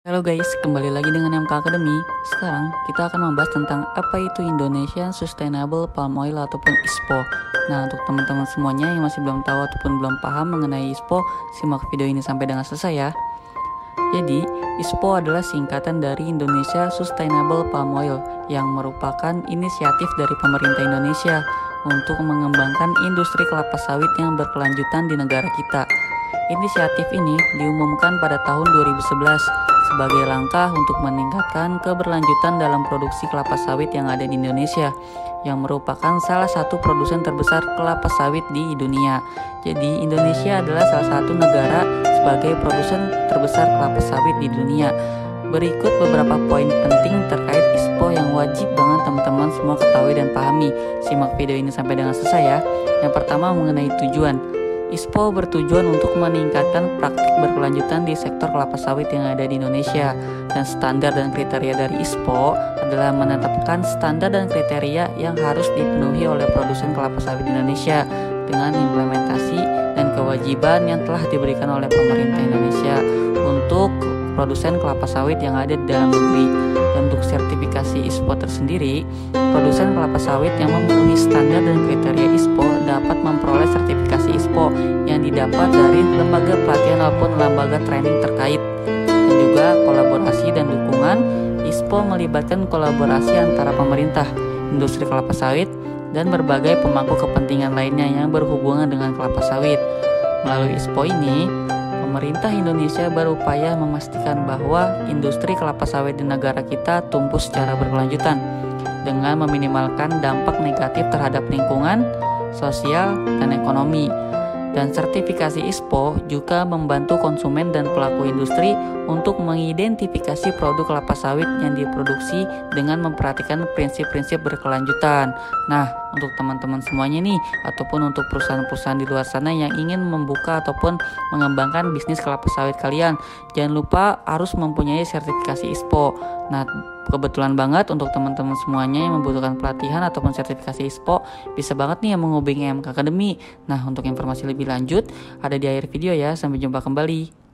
Halo guys, kembali lagi dengan MK Academy. Sekarang kita akan membahas tentang apa itu Indonesian Sustainable Palm Oil ataupun ISPO. Nah, untuk teman-teman semuanya yang masih belum tahu ataupun belum paham mengenai ISPO, simak video ini sampai dengan selesai ya. Jadi, ISPO adalah singkatan dari Indonesia Sustainable Palm Oil yang merupakan inisiatif dari pemerintah Indonesia untuk mengembangkan industri kelapa sawit yang berkelanjutan di negara kita. Inisiatif ini diumumkan pada tahun 2011 sebagai langkah untuk meningkatkan keberlanjutan dalam produksi kelapa sawit yang ada di Indonesia, yang merupakan salah satu produsen terbesar kelapa sawit di dunia. Jadi Indonesia adalah salah satu negara sebagai produsen terbesar kelapa sawit di dunia. Berikut beberapa poin penting terkait ISPO yang wajib banget teman-teman semua ketahui dan pahami. Simak video ini sampai dengan selesai ya. Yang pertama mengenai tujuan. ISPO bertujuan untuk meningkatkan praktik berkelanjutan di sektor kelapa sawit yang ada di Indonesia, dan standar dan kriteria dari ISPO adalah menetapkan standar dan kriteria yang harus dipenuhi oleh produsen kelapa sawit di Indonesia dengan implementasi dan kewajiban yang telah diberikan oleh pemerintah Indonesia untuk produsen kelapa sawit yang ada di dalam negeri. Dan untuk sertifikasi ISPO tersendiri, produsen kelapa sawit yang memenuhi standar dan kriteria ISPO dapat memperoleh sertifikasi ISPO yang didapat dari lembaga pelatihan maupun lembaga training terkait. Dan juga kolaborasi dan dukungan. ISPO melibatkan kolaborasi antara pemerintah, industri kelapa sawit, dan berbagai pemangku kepentingan lainnya yang berhubungan dengan kelapa sawit. Melalui ISPO ini, pemerintah Indonesia berupaya memastikan bahwa industri kelapa sawit di negara kita tumbuh secara berkelanjutan dengan meminimalkan dampak negatif terhadap lingkungan, sosial, dan ekonomi. Dan sertifikasi ISPO juga membantu konsumen dan pelaku industri untuk mengidentifikasi produk kelapa sawit yang diproduksi dengan memperhatikan prinsip-prinsip berkelanjutan. Nah, untuk teman-teman semuanya nih, ataupun untuk perusahaan-perusahaan di luar sana yang ingin membuka ataupun mengembangkan bisnis kelapa sawit kalian, jangan lupa harus mempunyai sertifikasi ISPO. Nah, kebetulan banget untuk teman-teman semuanya yang membutuhkan pelatihan ataupun sertifikasi ISPO, bisa banget nih yang menghubungi MK Academy. Nah, untuk informasi lebih lanjut ada di akhir video ya. Sampai jumpa kembali.